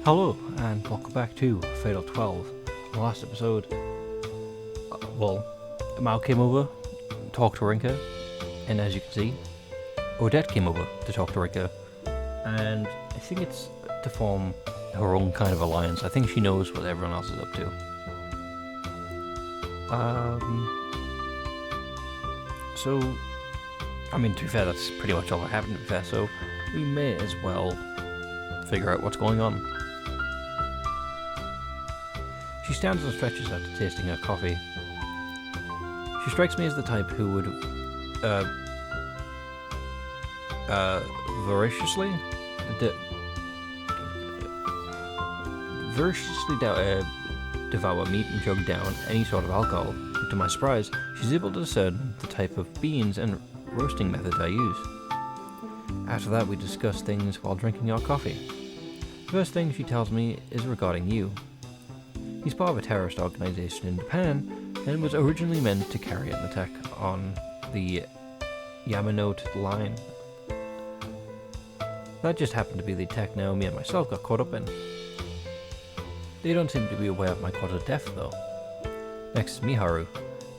Hello, and welcome back to Fatal 12. In the last episode, Mao came over, talked to Rinka, and as you can see, Oddette came over to talk to Rinka, and I think it's to form her own kind of alliance. I think she knows what everyone else is up to. To be fair, that's pretty much all that happened, to be fair, so we may as well figure out what's going on. She stands and stretches after tasting her coffee. She strikes me as the type who would, voraciously devour meat and chug down any sort of alcohol. But to my surprise, she's able to discern the type of beans and roasting method I use. After that, we discuss things while drinking our coffee. The first thing she tells me is regarding you. He's part of a terrorist organization in Japan and was originally meant to carry out an attack on the Yamanote line. That just happened to be the attack Naomi and myself got caught up in. They don't seem to be aware of my cause of death, though. Next is Miharu.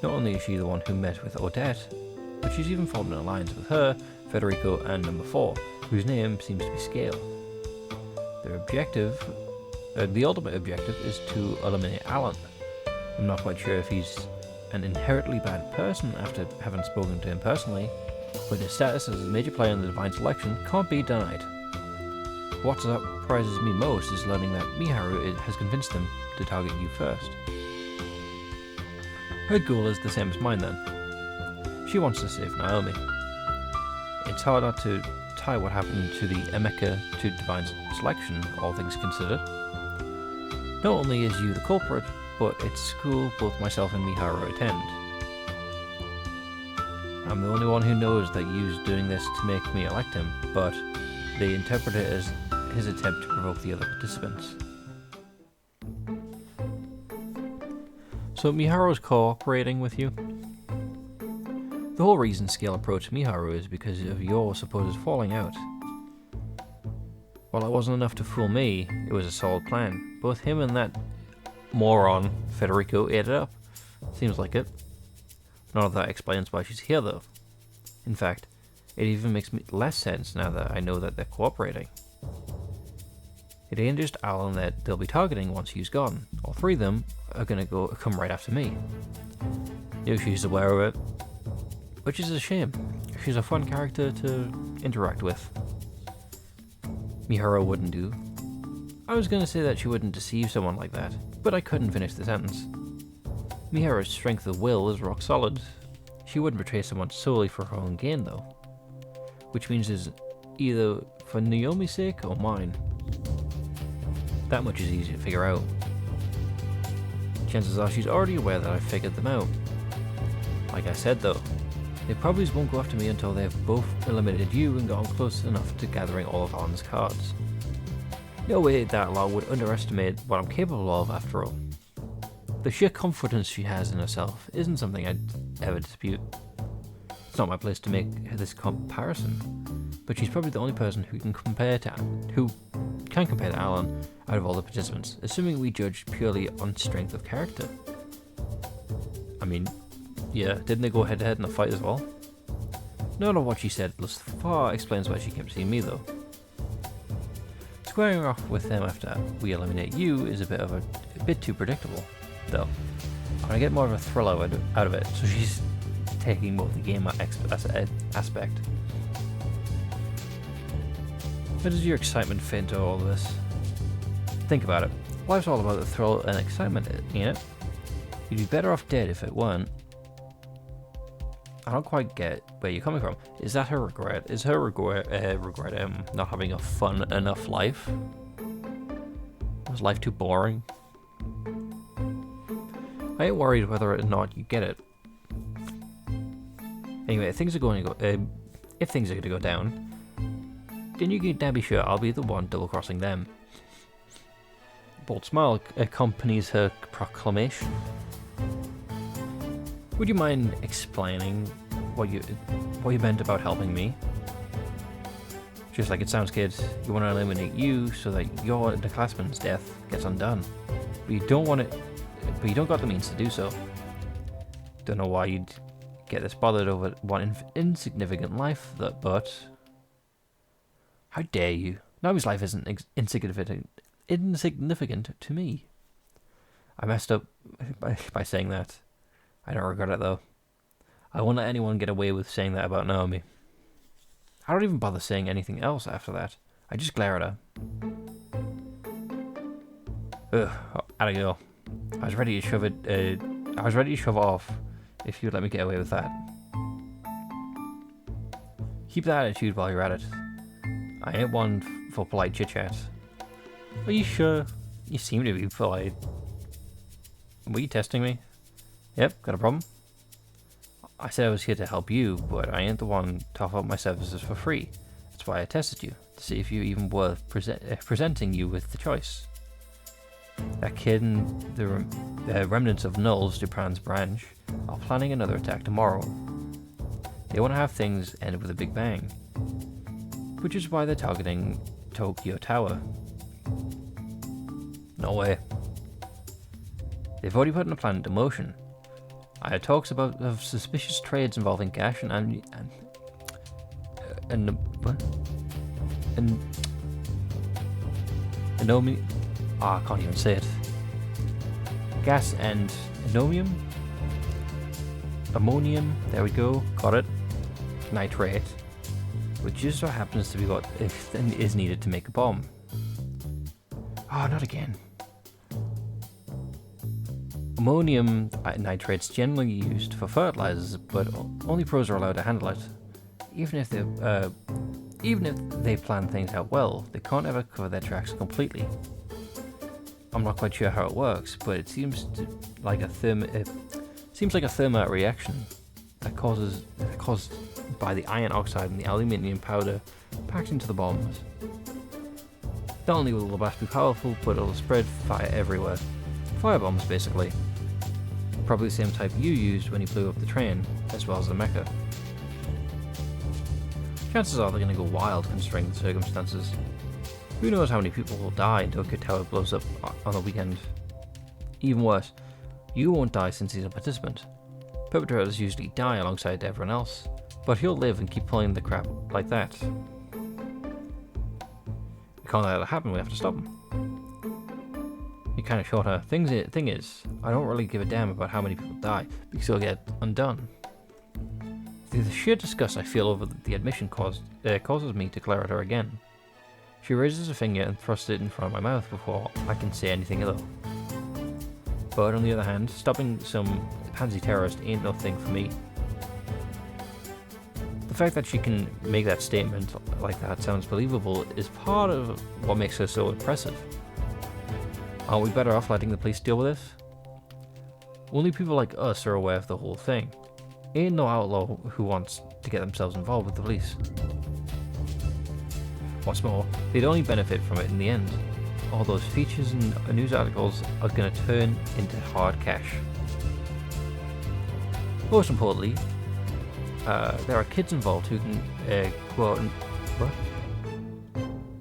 Not only is she the one who met with Oddette, but she's even formed an alliance with her, Federico, and Number 4, whose name seems to be Scale. The ultimate objective is to eliminate Alan. I'm not quite sure if he's an inherently bad person after having spoken to him personally, but his status as a major player in the Divine Selection can't be denied. What surprises me most is learning that Miharu has convinced him to target you first. Her goal is the same as mine then. She wants to save Naomi. It's hard not to tie what happened to the Emeka to Divine Selection, all things considered. Not only is you the culprit, but it's school both myself and Miharu attend. I'm the only one who knows that Yu's doing this to make me elect him, but they interpret it as his attempt to provoke the other participants. So Miharu's cooperating with you? The whole reason Scale approached Miharu is because of your supposed falling out. While it wasn't enough to fool me, it was a solid plan. Both him and that moron, Federico, ate it up. Seems like it. None of that explains why she's here, though. In fact, it even makes less sense now that I know that they're cooperating. It ain't just Alan that they'll be targeting once he's gone. All three of them are gonna come right after me. Yoshi's aware of it, which is a shame. She's a fun character to interact with. Miharu wouldn't do. I was going to say that she wouldn't deceive someone like that, but I couldn't finish the sentence. Miharu's strength of will is rock solid. She wouldn't betray someone solely for her own gain, though. Which means it's either for Naomi's sake or mine. That much is easy to figure out. Chances are she's already aware that I figured them out. Like I said, though, they probably won't go after me until they've both eliminated you and gotten close enough to gathering all of Alan's cards. No way that law would underestimate what I'm capable of, after all. The sheer confidence she has in herself isn't something I'd ever dispute. It's not my place to make this comparison, but she's probably the only person who can compare to Alan out of all the participants, assuming we judge purely on strength of character. I mean, yeah, didn't they go head to head in a fight as well? None of what she said thus far explains why she kept seeing me, though. Squaring off with them after we eliminate you is a bit too predictable, though. I'm gonna get more of a thrill out of it, so she's taking more of the game aspect. Where does your excitement fit into all this? Think about it. Life's all about the thrill and excitement, ain't it? You'd be better off dead if it weren't. I don't quite get where you're coming from. Is that her regret? Is her regret not having a fun enough life? Was life too boring? I ain't worried whether or not you get it. Anyway, if things are going to go down, then you can now be sure I'll be the one double-crossing them. A bold smile accompanies her proclamation. Would you mind explaining what you meant about helping me? Just like it sounds, kids, you want to eliminate you so that your underclassman's death gets undone. But you don't want it. But you don't got the means to do so. Don't know why you'd get this bothered over one insignificant life, but how dare you? Naomi's life isn't insignificant to me. I messed up by saying that. I don't regret it though. I won't let anyone get away with saying that about Naomi. I don't even bother saying anything else after that. I just glare at her. Ugh, out of go. I was ready to shove it. I was ready to shove off if you'd let me get away with that. Keep that attitude while you're at it. I ain't one for polite chit-chat. Are you sure? You seem to be polite. Were you testing me? Yep, got a problem? I said I was here to help you, but I ain't the one to offer up my services for free. That's why I tested you, to see if you're even worth presenting you with the choice. That kid and the remnants of Null's Dupran's branch are planning another attack tomorrow. They want to have things end with a big bang, which is why they're targeting Tokyo Tower. No way. They've already put in a plan into motion. I had talks of suspicious trades involving cash and anomium. I can't even say it. Gas and ammonium. There we go. Got it. Nitrate, which just so happens to be what is needed to make a bomb. Oh, not again. Ammonium nitrate's generally used for fertilizers, but only pros are allowed to handle it. Even if they plan things out well, they can't ever cover their tracks completely. I'm not quite sure how it works, but it seems like a thermite reaction that caused by the iron oxide and the aluminium powder packed into the bombs. Not only will the blast be powerful, but it'll spread fire everywhere. Firebombs, basically. Probably the same type you used when you blew up the train, as well as the mecha. Chances are they're going to go wild considering the circumstances. Who knows how many people will die until Tokyo Tower blows up on the weekend. Even worse, you won't die since he's a participant. Perpetrators usually die alongside everyone else, but he'll live and keep pulling the crap like that. We can't let that happen, we have to stop him. You kind of short her. Thing is, I don't really give a damn about how many people die, because they'll get undone. The sheer disgust I feel over the admission causes me to glare at her again. She raises a finger and thrusts it in front of my mouth before I can say anything other. But on the other hand, stopping some pansy terrorist ain't no thing for me. The fact that she can make that statement like that sounds believable is part of what makes her so impressive. Aren't we better off letting the police deal with this? Only people like us are aware of the whole thing. Ain't no outlaw who wants to get themselves involved with the police. What's more, they'd only benefit from it in the end. All those features and news articles are going to turn into hard cash. Most importantly, there are kids involved who can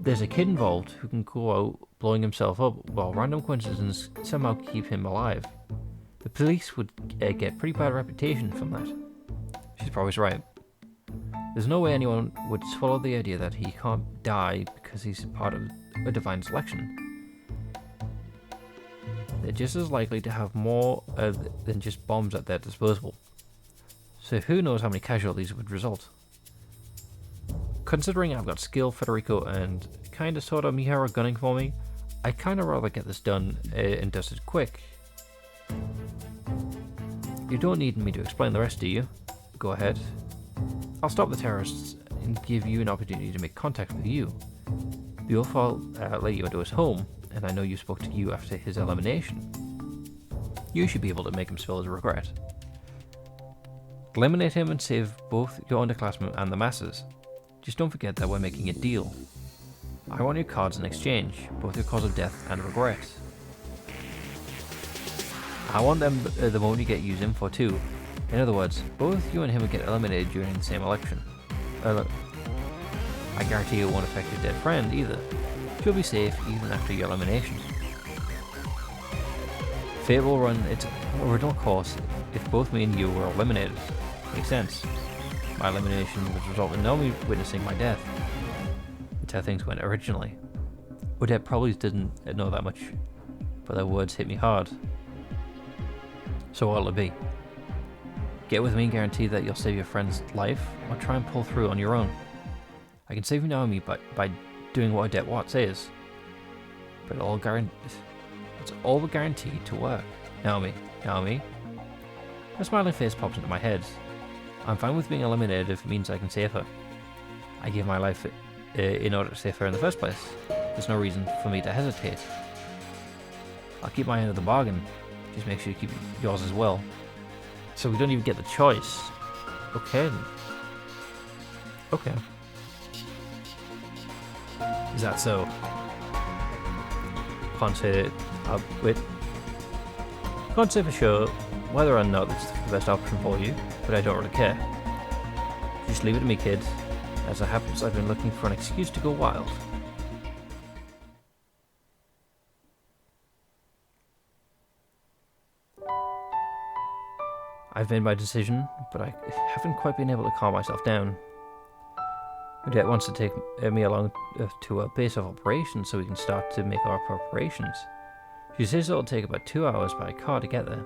There's a kid involved who can go out blowing himself up while random coincidences somehow keep him alive. The police would get pretty bad reputation from that. She's probably right. There's no way anyone would swallow the idea that he can't die because he's part of a divine selection. They're just as likely to have more than just bombs at their disposal. So who knows how many casualties would result. Considering I've got skill, Federico, and kinda sorta Mihara gunning for me, I'd kinda rather get this done and dusted quick. You don't need me to explain the rest, do you? Go ahead. I'll stop the terrorists and give you an opportunity to make contact with you. The Ulfa let you into his home, and I know you spoke to you after his elimination. You should be able to make him spill his regret. Eliminate him and save both your underclassmen and the masses. Just don't forget that we're making a deal. I want your cards in exchange, both your cause of death and regret. I want them the moment you get used in for too. In other words, both you and him would get eliminated during the same election. I guarantee it won't affect your dead friend either. She'll be safe even after your elimination. Fate will run its original course if both me and you were eliminated. Makes sense. My elimination would result in Naomi witnessing my death. That's how things went originally. Oddette probably didn't know that much, but their words hit me hard. So what'll it be? Get with me and guarantee that you'll save your friend's life, or try and pull through on your own. I can save Naomi by doing what Oddette Watt says, but it's all guaranteed to work. Naomi. A smiling face pops into my head. I'm fine with being eliminated if it means I can save her. I gave my life in order to save her in the first place. There's no reason for me to hesitate. I'll keep my end of the bargain. Just make sure you keep yours as well. So we don't even get the choice. Okay. Okay. Is that so? Can't say. Wait. Can't say for sure whether or not it's the best option for you, but I don't really care. Just leave it to me, kid. As it happens, I've been looking for an excuse to go wild. I've made my decision, but I haven't quite been able to calm myself down. Oddette wants to take me along to a base of operations so we can start to make our preparations. She says it'll take about 2 hours by car to get there.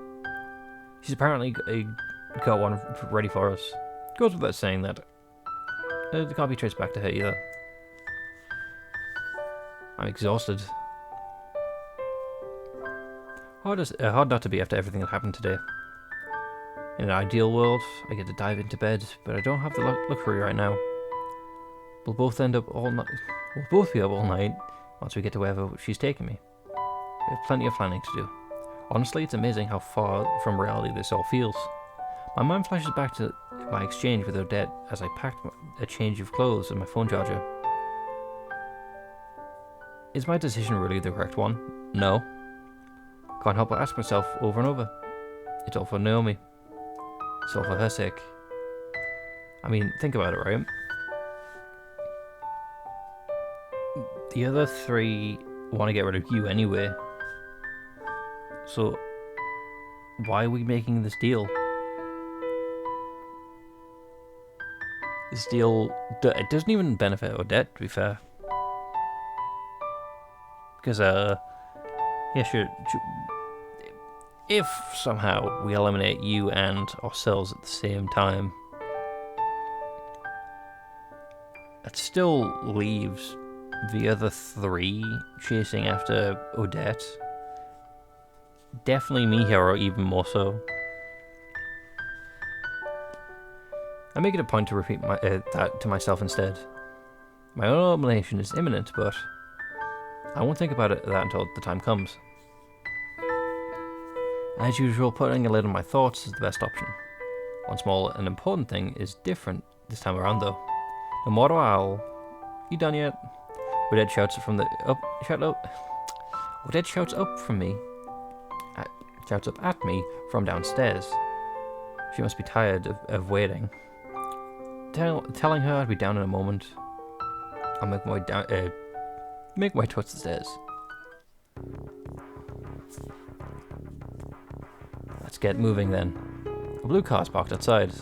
She's apparently got one ready for us. Goes without saying that it can't be traced back to her either. I'm exhausted. Hard not to be after everything that happened today. In an ideal world, I get to dive into bed, but I don't have the luxury right now. We'll both be up all night once we get to wherever she's taking me. We have plenty of planning to do. Honestly, it's amazing how far from reality this all feels. My mind flashes back to my exchange with Oddette as I packed a change of clothes and my phone charger. Is my decision really the correct one? No. Can't help but ask myself over and over. It's all for Naomi. It's all for her sake. I mean, think about it, right? The other three want to get rid of you anyway. So, why are we making this deal? This deal, it doesn't even benefit Oddette, to be fair. Because, yeah, sure. If somehow we eliminate you and ourselves at the same time, it still leaves the other three chasing after Oddette. Definitely me here, or even more so. I make it a point to repeat that to myself instead. My own elimination is imminent, but I won't think about that until the time comes. As usual, putting a lid on my thoughts is the best option. One small and important thing is different this time around, though. No matter how, you done yet? Oddette shouts from the Oddette shouts up from me. Shouts up at me from downstairs. She must be tired of waiting. Telling her I'd be down in a moment. I'll make my way down. Make my way towards the stairs. Let's get moving then. A blue car's parked outside.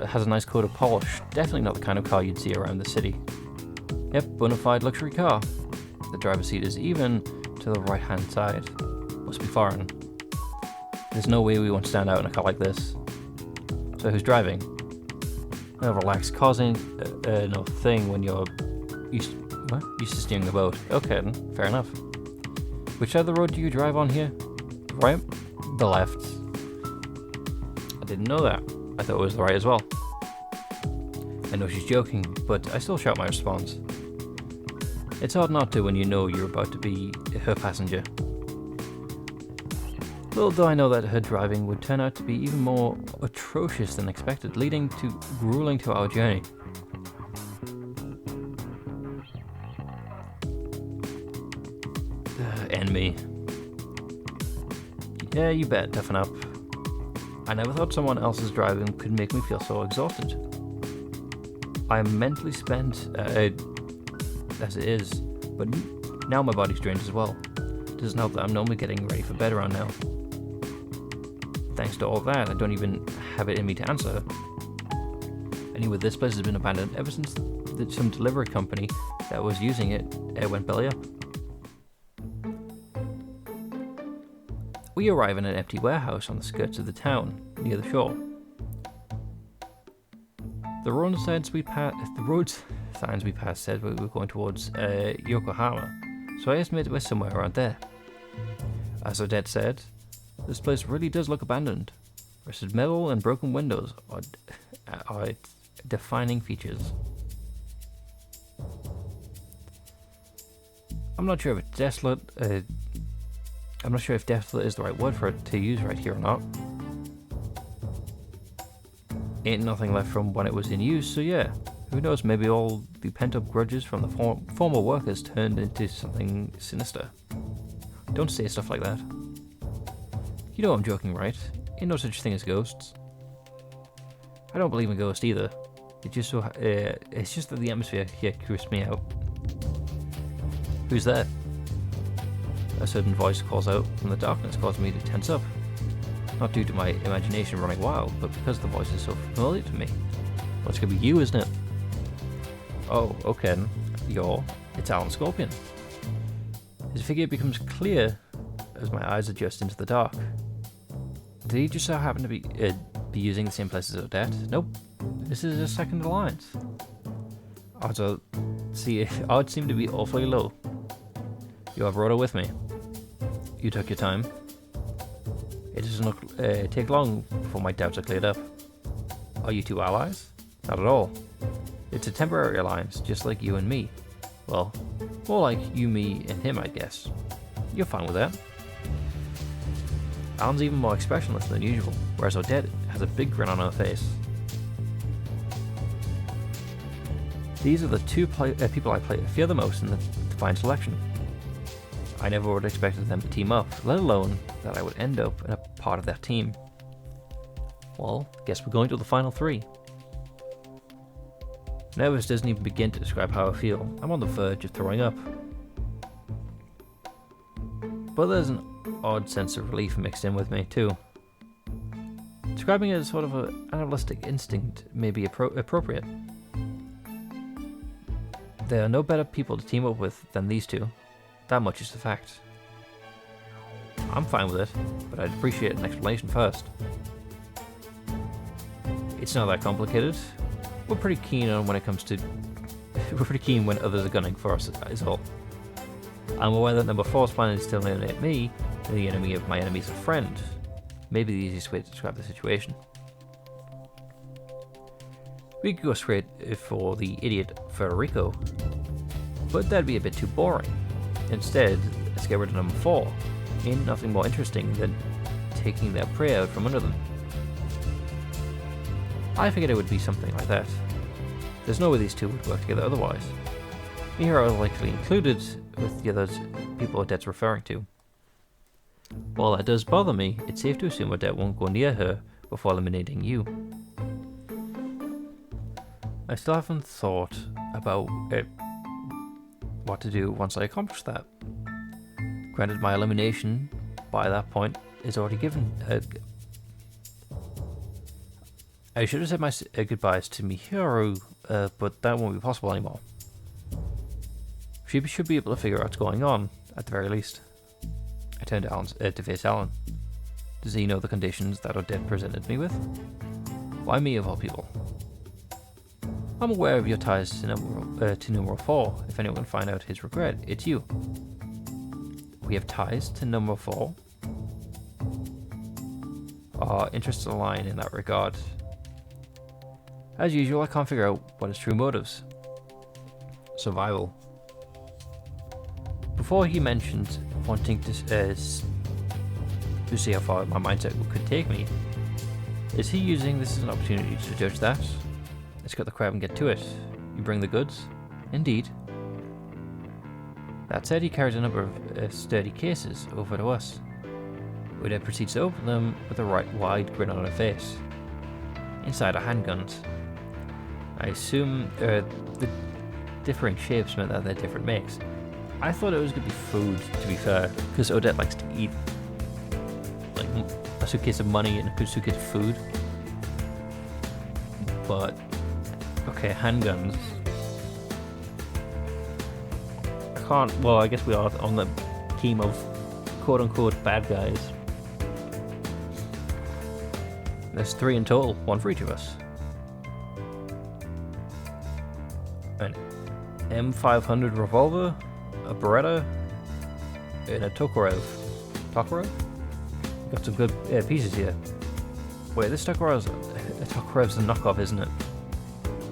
Has a nice coat of polish. Definitely not the kind of car you'd see around the city. Yep, bona fide luxury car. The driver's seat is even to the right hand side. Must be foreign. There's no way we won't stand out in a car like this. So who's driving? A relaxed causing no thing when you're used to steering the boat. Okay then, fair enough. Which side of the road do you drive on here? Right? The left. I didn't know that. I thought it was the right as well. I know she's joking, but I still shout my response. It's hard not to when you know you're about to be her passenger. Little do I know that her driving would turn out to be even more atrocious than expected, leading to grueling 2-hour journey. And me. Yeah, you bet, toughen up. I never thought someone else's driving could make me feel so exhausted. I'm mentally spent as it is, but now my body's drained as well. It doesn't help that I'm normally getting ready for bed around now. Thanks to all that, I don't even have it in me to answer her. Anyway, this place has been abandoned ever since some delivery company that was using it went belly up. We arrive in an empty warehouse on the skirts of the town, near the shore. The road signs we passed said we were going towards Yokohama, so I estimated we're somewhere around there. As Oddette said, this place really does look abandoned. Rusted metal and broken windows are its defining features. I'm not sure if desolate. I'm not sure if desolate is the right word for it to use right here or not. Ain't nothing left from when it was in use, so yeah. Who knows, maybe all the pent-up grudges from the former workers turned into something sinister. Don't say stuff like that. You know I'm joking, right? Ain't no such thing as ghosts. I don't believe in ghosts either. It's just that the atmosphere here creeps me out. Who's there? A certain voice calls out from the darkness, causing me to tense up. Not due to my imagination running wild, but because the voice is so familiar to me. Well, it's gonna be you, isn't it? Oh, okay. It's Alan Scorpion. His figure becomes clear as my eyes adjust into the dark. Did he just so happen to be using the same place as Oddette? Nope. This is a second alliance. Odds seem to be awfully low. You have Rhoda with me. You took your time. It doesn't take long before my doubts are cleared up. Are you two allies? Not at all. It's a temporary alliance, just like you and me. Well, more like you, me, and him, I guess. You're fine with that. Alan's even more expressionless than usual, whereas Oddette has a big grin on her face. These are the two people I fear the most in the Divine Selection. I never would have expected them to team up, let alone that I would end up in a part of that team. Well, guess we're going to the final three. Nervous doesn't even begin to describe how I feel. I'm on the verge of throwing up. But there's an odd sense of relief mixed in with me, too. Describing it as sort of an animalistic instinct may be appropriate. There are no better people to team up with than these two. That much is the fact. I'm fine with it, but I'd appreciate an explanation first. It's not that complicated. We're pretty keen when others are gunning for us, is all. I'm aware that number 4's plan is to eliminate me, and the enemy of my enemy is a friend. Maybe the easiest way to describe the situation. We could go straight for the idiot Federico, but that'd be a bit too boring. Instead, let's get rid of number 4. Ain't nothing more interesting than taking their prey out from under them. I figured it would be something like that. There's no way these two would work together otherwise. Me here are likely included with the other people Odette's referring to. While that does bother me, it's safe to assume Oddette won't go near her before eliminating you. I still haven't thought about what to do once I accomplish that. Granted, my elimination by that point is already given. I should have said my goodbyes to Mihiru, but that won't be possible anymore. She should be able to figure out what's going on, at the very least. I turned to face Alan. Does he know the conditions that Oddette presented me with? Why me of all people? I'm aware of your ties to number 4. If anyone can find out his regret, it's you. We have ties to number 4. Our interests align in that regard. As usual, I can't figure out what his true motives. Survival. Before he mentioned wanting to see how far my mindset could take me, is he using this as an opportunity to judge that? Let's cut the crap and get to it. You bring the goods? Indeed. That said, he carries a number of sturdy cases over to us. Oddette proceeds to open them with a wide grin on her face. Inside are handguns. I assume the differing shapes meant that they're different makes. I thought it was going to be food, to be fair, because Oddette likes to eat like a suitcase of money and a suitcase of food. But, okay, handguns. I can't, well, I guess we are on the team of quote-unquote bad guys. There's 3 in total, 1 for each of us. An M500 revolver, a Beretta, and a Tokarev. Tokarev? Got some good pieces here. Wait, this Tokarev's a knockoff, isn't it?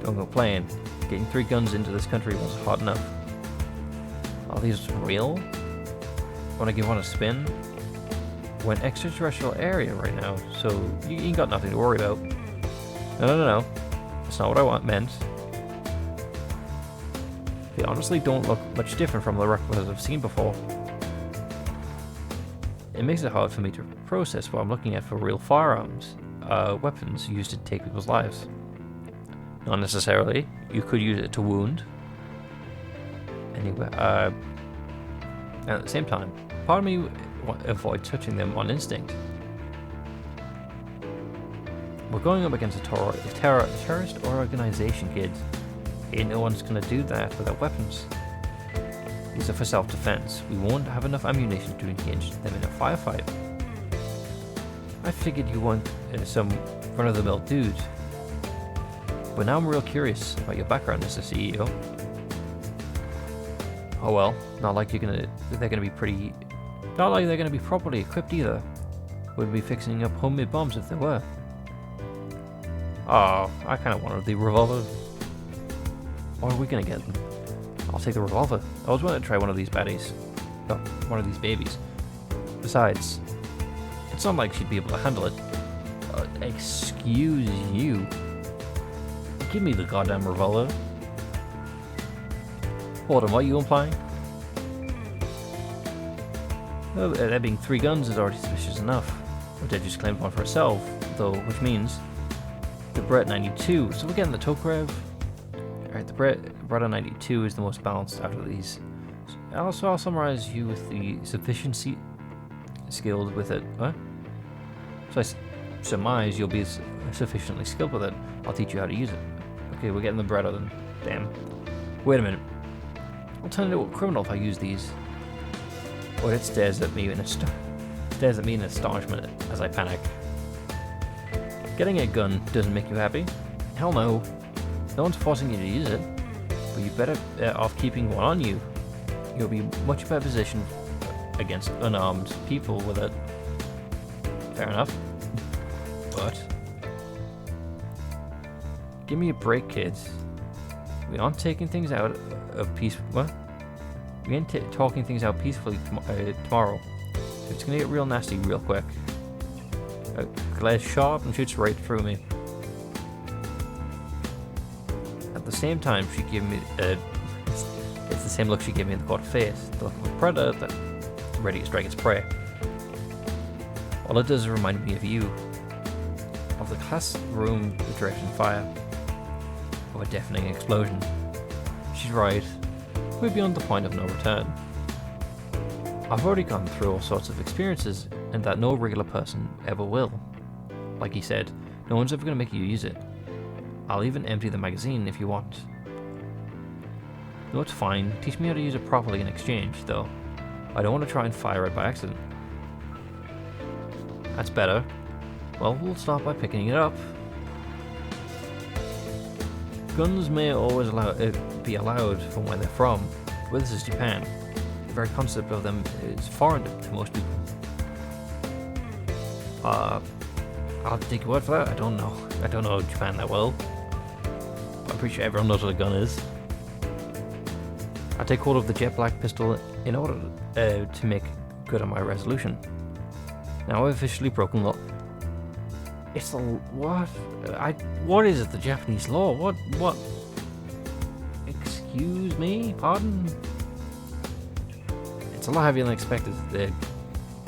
Don't go playing. Getting 3 guns into this country was hard enough. Are these real? Want to give one a spin? We're in extraterrestrial area right now, so you ain't got nothing to worry about. No. That's not what I meant. They honestly don't look much different from the replicas I've seen before. It makes it hard for me to process what I'm looking at for real firearms, weapons used to take people's lives. Not necessarily. You could use it to wound. Anyway, and at the same time, part of me avoid touching them on instinct. We're going up against a terrorist organization, kids. Ain't no one's gonna do that without weapons. These are for self-defense. We won't have enough ammunition to engage them in a firefight. I figured you weren't some run-of-the-mill dude. But now I'm real curious about your background as a CEO. Oh well, not like they're gonna be properly equipped either. Wouldn't be fixing up homemade bombs if they were. Oh, I kinda wanted the revolver. What are we gonna get? I'll take the revolver. I always wanted to try one of these baddies. Oh, one of these babies. Besides, it's not like she'd be able to handle it. Excuse you. Give me the goddamn revolver. Hold on, what are you implying? Oh, there being 3 guns is already suspicious enough. Oddette just claimed one for herself, though, which means the Beretta 92. So we're getting the Tokarev. Alright, the Beretta 92 is the most balanced out of these. I'll summarize you with the sufficiency skilled with it. What? So I surmise you'll be sufficiently skilled with it. I'll teach you how to use it. Okay, we're getting the Beretta then. Damn. Wait a minute. I'll turn into a criminal if I use these. Oddette stares at me in astonishment as I panic. Getting a gun doesn't make you happy? Hell no. No one's forcing you to use it, but you better off keeping one on you. You'll be much better positioned against unarmed people with it. Fair enough. But give me a break, kids. We aren't taking things out of peace. What? We ain't talking things out peacefully tomorrow. It's gonna get real nasty real quick. Glares sharp and shoots right through me. At the same time, she gave me it's the same look she gave me in the court face, the look of a predator that's ready to strike its prey. All it does is remind me of you, of the classroom direction fire, of a deafening explosion. She's right. We're beyond the point of no return. I've already gone through all sorts of experiences, and that no regular person ever will. Like he said, no one's ever going to make you use it. I'll even empty the magazine if you want. No, it's fine. Teach me how to use it properly in exchange, though. I don't want to try and fire it by accident. That's better. Well, we'll start by picking it up. Guns may always be allowed from where they're from, but this is Japan. The very concept of them is foreign to most people. I'll take your word for that. I don't know Japan that well. I'm pretty sure everyone knows what a gun is. I take hold of the jet black pistol in order to make good on my resolution. Now I've officially broken law. It's the what? What is it? The Japanese law? What? Excuse me? Pardon? It's a lot heavier than expected.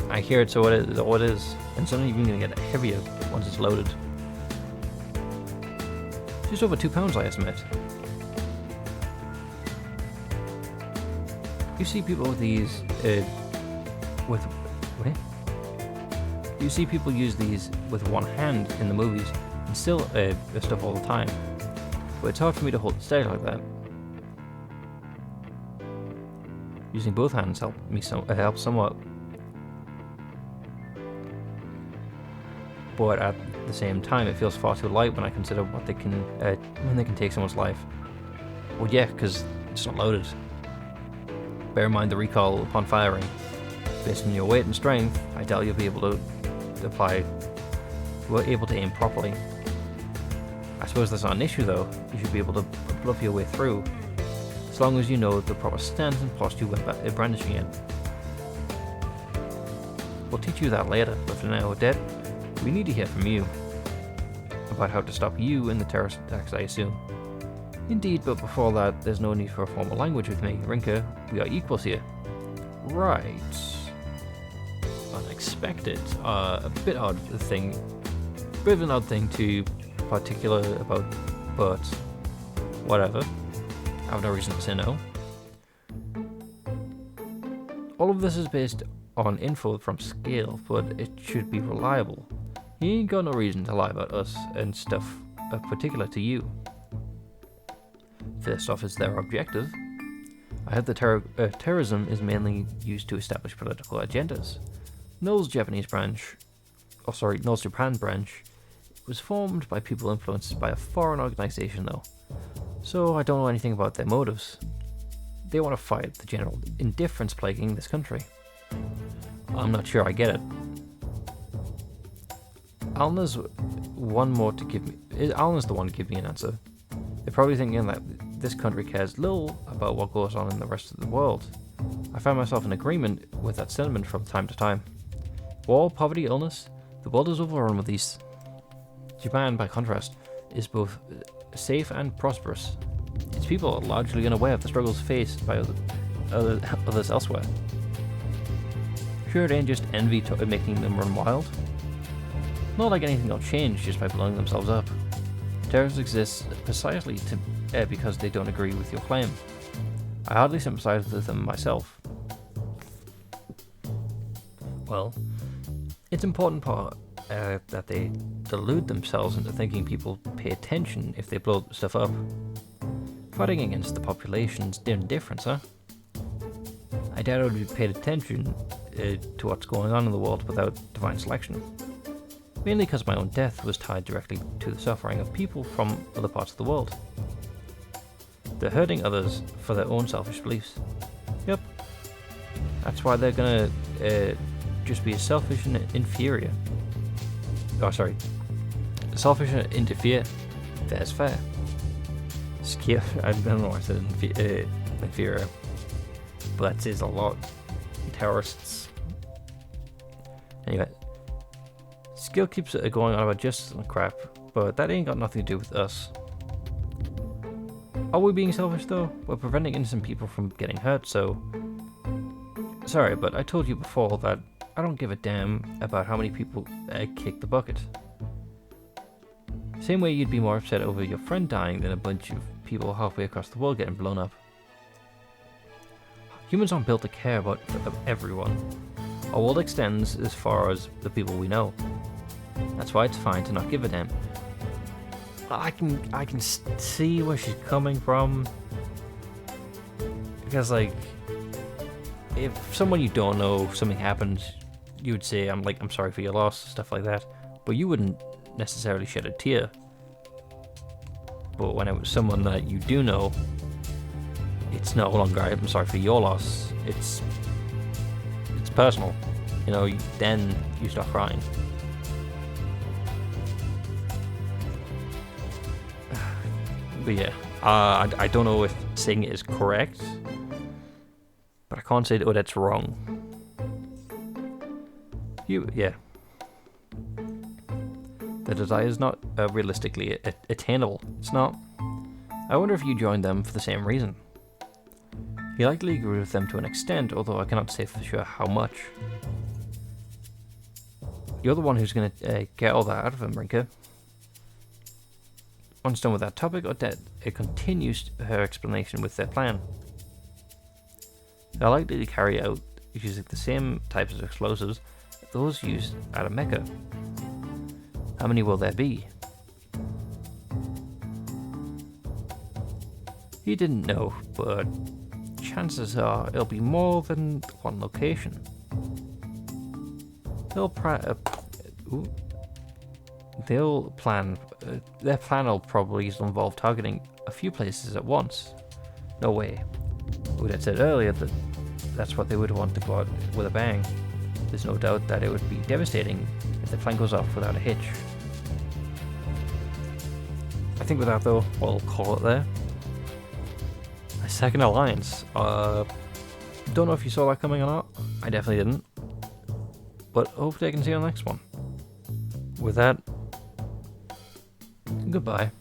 I hear it, so it is, and it's only even going to get heavier once it's loaded. Just over 2 pounds, I estimate. You see people with these, You see people use these with one hand in the movies and still stuff all the time. But it's hard for me to hold it steady like that. Using both hands helps somewhat. But at the same time, it feels far too light when I consider when they can take someone's life. Well, yeah, because it's not loaded. Bear in mind the recoil upon firing. Based on your weight and strength, I doubt you'll be able to aim properly. I suppose that's not an issue though. You should be able to bluff your way through, as long as you know the proper stance and posture when brandishing it. We'll teach you that later, but for now, Oddette, we need to hear from you about how to stop you in the terrorist attacks, I assume. Indeed, but before that, there's no need for a formal language with me. Rinka, we are equals here. Right. Unexpected. A bit of an odd thing to particular about, but whatever. I have no reason to say no. All of this is based on info from Scale, but it should be reliable. He ain't got no reason to lie about us and stuff particular to you. First off is their objective. I heard that terrorism is mainly used to establish political agendas. Null's Japan branch was formed by people influenced by a foreign organization though, so I don't know anything about their motives. They want to fight the general indifference plaguing this country. I'm not sure I get it. Alna's the one to give me an answer. They're probably thinking that this country cares little about what goes on in the rest of the world. I find myself in agreement with that sentiment from time to time. War, poverty, illness, the world is overrun with these. Japan, by contrast, is both safe and prosperous. Its people are largely unaware of the struggles faced by others elsewhere. Sure, it ain't just envy making them run wild. Not like anything will change just by blowing themselves up. Terrorists exist precisely because they don't agree with your claim. I hardly sympathize with them myself. Well, it's important that they delude themselves into thinking people pay attention if they blow stuff up. Fighting against the population's indifference, huh? I doubt I would be paid attention to what's going on in the world without divine selection. Mainly because my own death was tied directly to the suffering of people from other parts of the world. They're hurting others for their own selfish beliefs. Yep. That's why they're gonna just be selfish and inferior. Selfish and interfere. Fair's fair. I don't know why I said inferior. But that says a lot. Terrorists. Anyway. Skill keeps going on about justice and crap, but that ain't got nothing to do with us. Are we being selfish though? We're preventing innocent people from getting hurt, so... Sorry, but I told you before that I don't give a damn about how many people kick the bucket. Same way you'd be more upset over your friend dying than a bunch of people halfway across the world getting blown up. Humans aren't built to care about everyone. Our world extends as far as the people we know. That's why it's fine to not give a damn. I can see where she's coming from. Because like, if someone you don't know, something happens, you would say, I'm sorry for your loss, stuff like that. But you wouldn't necessarily shed a tear. But when it was someone that you do know, it's no longer, I'm sorry for your loss. It's personal. You know, then you start crying. But yeah, I don't know if saying it is correct, but I can't say that Odette's wrong. Yeah. The desire is not realistically attainable. It's not. I wonder if you joined them for the same reason. You likely agree with them to an extent, although I cannot say for sure how much. You're the one who's going to get all that out of him, Rinka. Once done with that topic, Oddette continues her explanation with their plan. They're likely to carry out using the same types of explosives as those used at a Mecca. How many will there be? He didn't know, but chances are it'll be more than one location. Their plan will probably involve targeting a few places at once. No way. Oddette said earlier that that's what they would want to go out with a bang. There's no doubt that it would be devastating if the plan goes off without a hitch. I think with that though, we'll call it there. A second alliance. Don't know if you saw that coming or not. I definitely didn't. But hopefully I can see you on the next one. With that, goodbye.